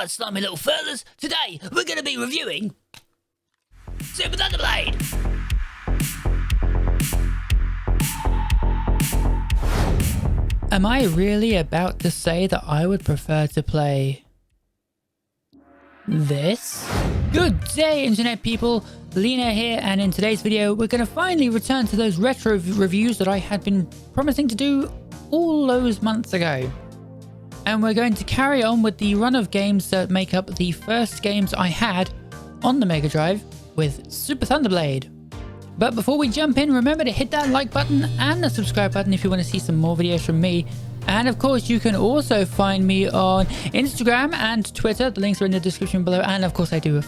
Alright, slimy little fellas, today we're going to be reviewing Super Thunderblade. Am I really about to say that I would prefer to play this? Good day, internet people. Lena here, and in today's video we're going to finally return to those retro reviews that I had been promising to do all those months ago. And we're going to carry on with the run of games that make up the first games I had on the Mega Drive with Super Thunderblade. But before we jump in, remember to hit that like button and the subscribe button if you want to see some more videos from me. And of course, you can also find me on Instagram and Twitter. The links are in the description below. And of course, I do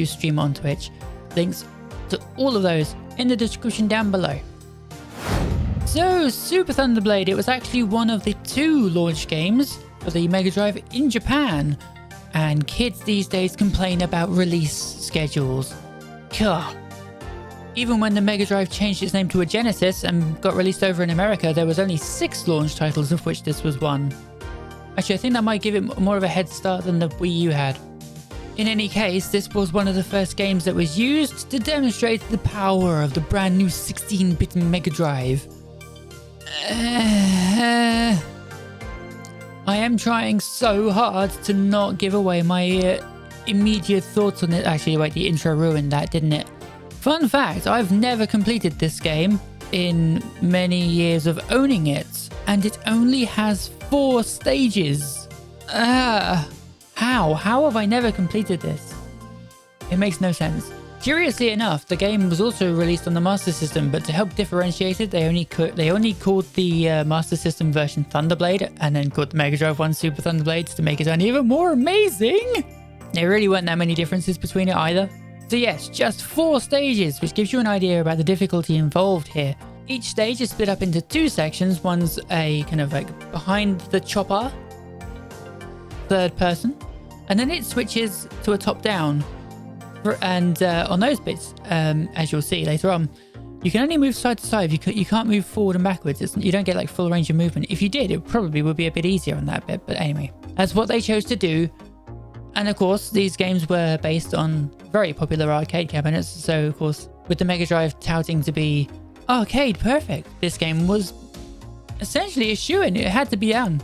stream on Twitch. Links to all of those in the description down below. So, Super Thunderblade, it was actually one of the 2 launch games for the Mega Drive in Japan. And kids these days complain about release schedules. God. Even when the Mega Drive changed its name to a Genesis and got released over in America, there was only 6 launch titles, of which this was one. Actually, I think that might give it more of a head start than the Wii U had. In any case, this was one of the first games that was used to demonstrate the power of the brand new 16-bit Mega Drive. I am trying so hard to not give away my immediate thoughts on it. Actually, wait, the intro ruined that, didn't it? Fun fact, I've never completed this game in many years of owning it, and it only has 4 stages. How have I never completed this? It makes no sense. Curiously enough, the game was also released on the Master System, but to help differentiate it, they only called the Master System version Thunderblade, and then called the Mega Drive one Super Thunderblade to make it sound even more amazing. There really weren't that many differences between it either. So yes, just 4 stages, which gives you an idea about the difficulty involved here. Each stage is split up into 2 sections. One's a kind of like behind the chopper, third person, and then it switches to a top-down. And on those bits, as you'll see later on, you can only move side to side. You can't move forward and backwards. You don't get like full range of movement. If you did, it probably would be a bit easier on that bit. But anyway, that's what they chose to do. And of course, these games were based on very popular arcade cabinets. So of course, with the Mega Drive touting to be arcade perfect, this game was essentially a shoo-in. It had to be done.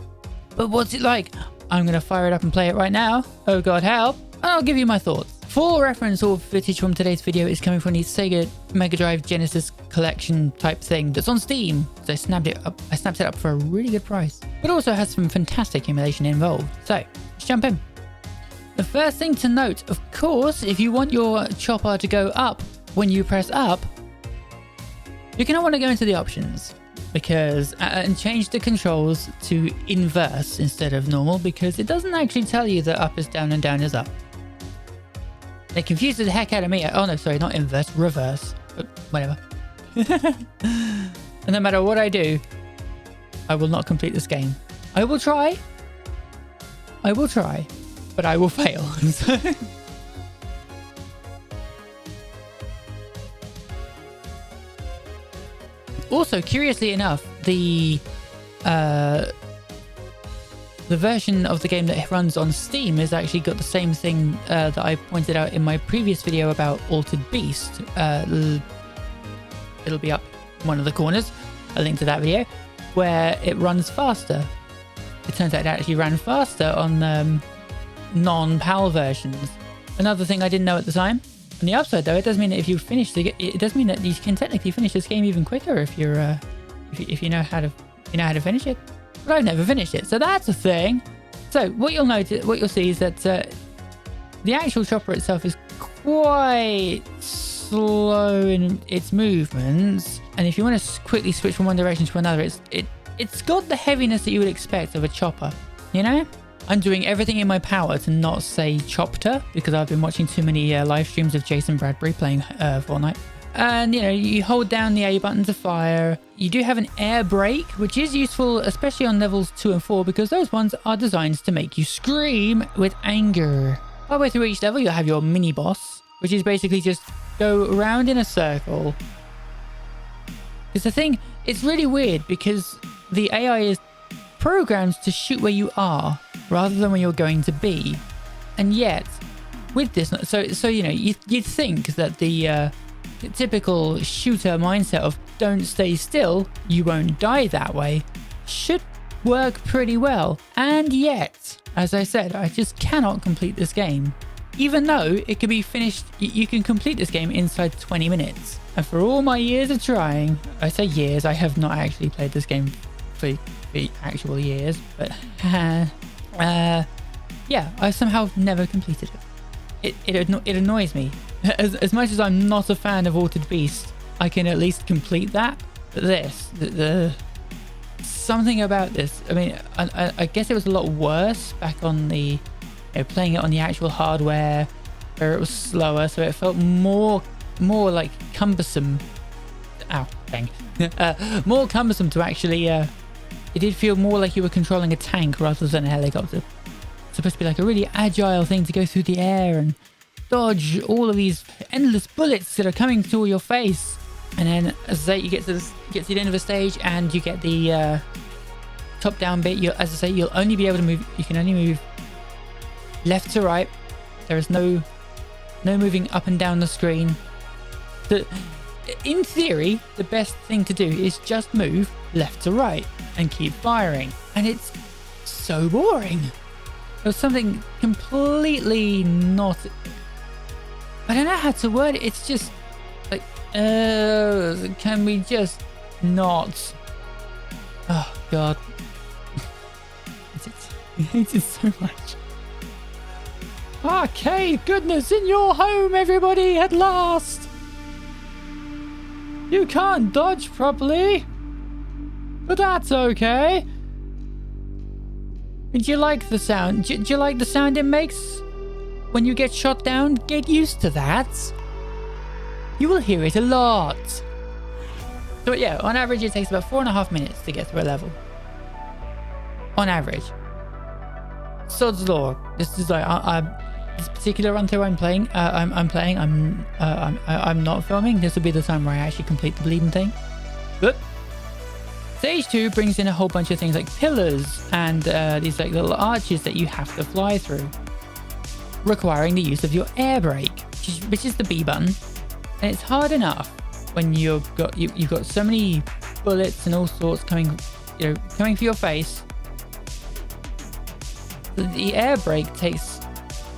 But what's it like? I'm going to fire it up and play it right now. Oh God, help. I'll give you my thoughts. For reference, all footage from today's video is coming from the Sega Mega Drive Genesis collection type thing that's on Steam. So I snapped it up for a really good price. But also has some fantastic emulation involved. So let's jump in. The first thing to note, of course, if you want your chopper to go up when you press up, you're going to want to go into the options because and change the controls to inverse instead of normal, because it doesn't actually tell you that up is down and down is up. They confused the heck out of me. Oh no, sorry, not inverse, reverse. But whatever. And no matter what I do, I will not complete this game. I will try, but I will fail. Also, curiously enough, the version of the game that runs on Steam has actually got the same thing that I pointed out in my previous video about Altered Beast. It'll be up in one of the corners, a link to that video, where it runs faster. It turns out it actually ran faster on non-PAL versions. Another thing I didn't know at the time. On the upside though, it does mean that if you finish it does mean that you can technically finish this game even quicker if you're if you know how to finish it. But I've never finished it, so that's a thing. So what you'll see is that the actual chopper itself is quite slow in its movements, and if you want to quickly switch from one direction to another, it's got the heaviness that you would expect of a chopper, you know? I'm doing everything in my power to not say chopter because I've been watching too many live streams of Jason Bradbury playing Fortnite. And, you know, you hold down the A button to fire. You do have an air brake, which is useful, especially on levels 2 and 4, because those ones are designed to make you scream with anger. Halfway through each level, you'll have your mini-boss, which is basically just go around in a circle. Because the thing, it's really weird because the AI is programmed to shoot where you are rather than where you're going to be. And yet, with this, so you know, you'd think that the typical shooter mindset of don't stay still, you won't die that way, should work pretty well. And yet, as I said, I just cannot complete this game. Even though it can be finished, you can complete this game inside 20 minutes. And for all my years of trying, I say years, I have not actually played this game for actual years, but yeah, I somehow never completed it. It annoys me. As much as I'm not a fan of Altered Beast, I can at least complete that. But this, something about this, I mean, I guess it was a lot worse back on the, you know, playing it on the actual hardware, where it was slower, so it felt more like cumbersome. Ow, dang. More cumbersome to actually, it did feel more like you were controlling a tank rather than a helicopter. It's supposed to be like a really agile thing to go through the air and dodge all of these endless bullets that are coming toward your face. And then, as I say, you get to the end of the stage and you get the top-down bit. As I say, you'll only be able to move. You can only move left to right. There is no moving up and down the screen. In theory, the best thing to do is just move left to right and keep firing. And it's so boring. There's something completely not... I don't know how to word it. It's just like, can we just not? Oh, God. I hate it so much. Arcade goodness in your home, everybody, at last. You can't dodge properly, but that's okay. Do you like the sound? Do you like the sound it makes when you get shot down? Get used to that. You will hear it a lot. So yeah, on average it takes about 4.5 minutes to get through a level. On average. Sod's law. This is like this particular run through I'm playing. I'm not filming. This will be the time where I actually complete the bleeding thing. But Stage 2 brings in a whole bunch of things like pillars and these like little arches that you have to fly through, requiring the use of your air brake, which is the B button. And it's hard enough when you've got so many bullets and all sorts coming for your face. The air brake takes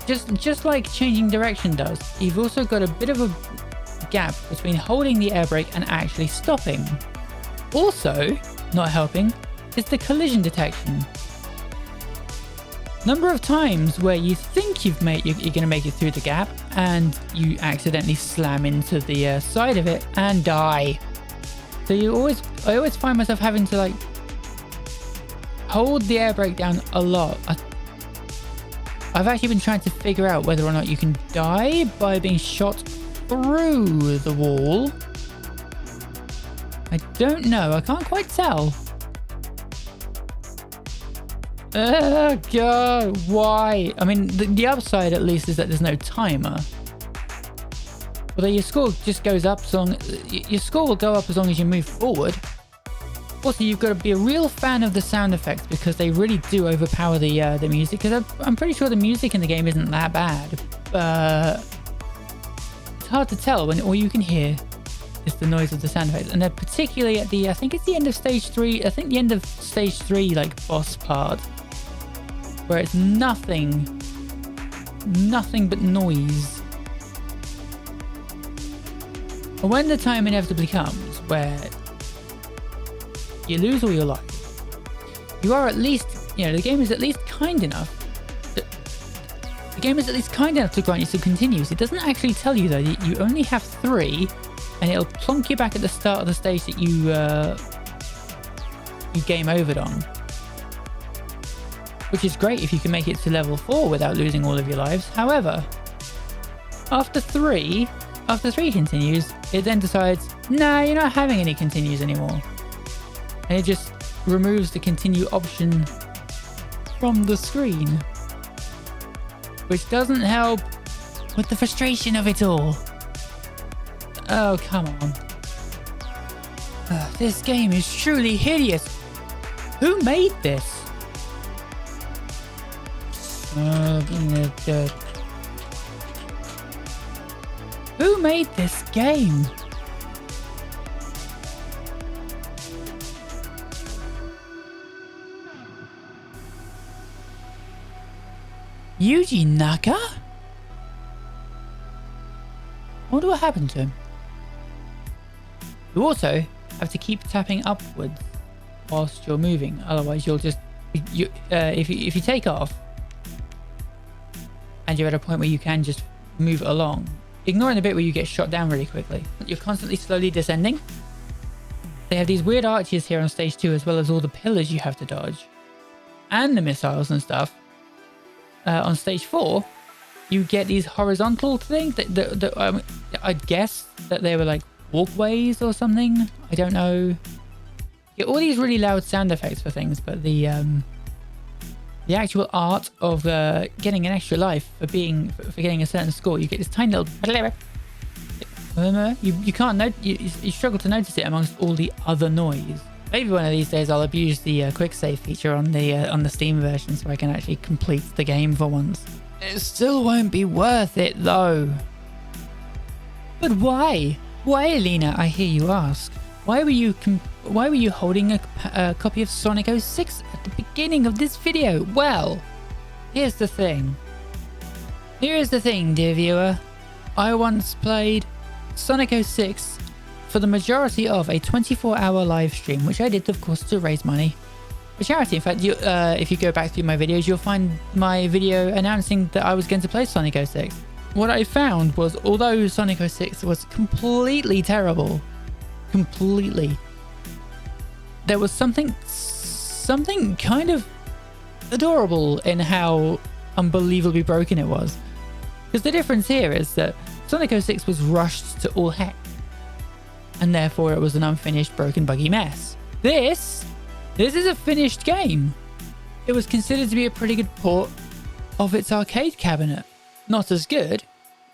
just like changing direction does. You've also got a bit of a gap between holding the air brake and actually stopping. Also, not helping is the collision detection. Number of times where you think you're going to make it through the gap and you accidentally slam into the side of it and die. So I always find myself having to like hold the air brake down a lot. I've actually been trying to figure out whether or not you can die by being shot through the wall. I don't know. I can't quite tell. Oh God, why? I mean, the upside at least is that there's no timer. Although your score just goes up your score will go up as long as you move forward. Also, you've got to be a real fan of the sound effects because they really do overpower the music. Because I'm pretty sure the music in the game isn't that bad, but it's hard to tell when all you can hear is the noise of the sound effects. And they're particularly at I think it's the end of stage 3. I think the end of stage 3, like boss part, where it's nothing but noise. And when the time inevitably comes where you lose all your life, you are at least, the game is at least kind enough. The game is at least kind enough to grant you some continues. It doesn't actually tell you though that you only have 3, and it'll plonk you back at the start of the stage that you game overed on. Which is great if you can make it to level 4 without losing all of your lives. However, after 3 continues, it then decides, nah, you're not having any continues anymore. And it just removes the continue option from the screen. Which doesn't help with the frustration of it all. Oh, come on. This game is truly hideous. Who made this? Who made this game? Yuji Naka? I wonder what happened to him. You also have to keep tapping upwards whilst you're moving, otherwise you'll just if you take off and you're at a point where you can just move along, ignoring the bit where you get shot down really quickly, you're constantly slowly descending. They have these weird arches here on stage 2, as well as all the pillars you have to dodge and the missiles and stuff. On stage 4 you get these horizontal things that I'd guess that they were like walkways or something. I don't know. You get all these really loud sound effects for things, but the actual art of getting an extra life for getting a certain score, you get this tiny little you can't you struggle to notice it amongst all the other noise. Maybe one of these days I'll abuse the quick save feature on the Steam version so I can actually complete the game for once. It still won't be worth it though. But why? Why, Alina, I hear you ask? Why were you holding a copy of Sonic 06 at the beginning of this video? Well, here's the thing. Here is the thing, dear viewer. I once played Sonic 06 for the majority of a 24-hour live stream, which I did, of course, to raise money for charity. In fact, if you go back through my videos, you'll find my video announcing that I was going to play Sonic 06. What I found was, although Sonic 06 was completely terrible, there was something kind of adorable in how unbelievably broken it was. Because the difference here is that Sonic 06 was rushed to all heck, and therefore it was an unfinished, broken, buggy mess. This is a finished game. It was considered to be a pretty good port of its arcade cabinet. Not as good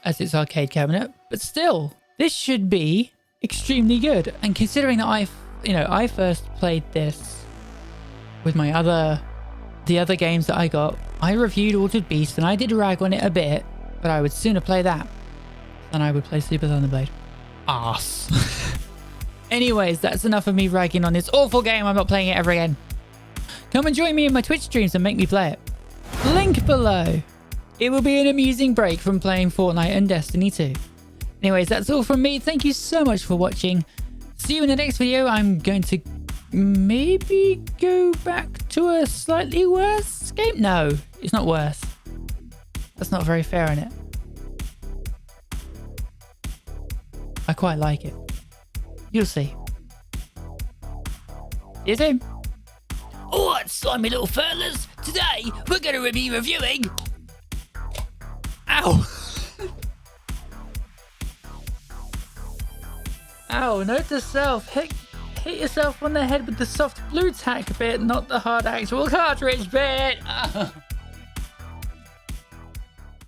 as its arcade cabinet, but still, this should be extremely good. And considering that I first played this with the other games that I got, I reviewed Altered Beast and I did rag on it a bit, but I would sooner play that than I would play Super Thunderblade. Arse. Anyways, that's enough of me ragging on this awful game. I'm not playing it ever again. Come and join me in my Twitch streams and make me play it. Link below. It will be an amusing break from playing Fortnite and Destiny 2. Anyways, that's all from me. Thank you so much for watching. See you in the next video. I'm going to maybe go back to a slightly worse game. No, it's not worse. That's not very fair, innit? I quite like it. You'll see. See you soon. Alright, slimy little fellas. Today, we're going to be reviewing... Ow! Ow, note to self. Hit yourself on the head with the soft blue tack bit, not the hard actual cartridge bit.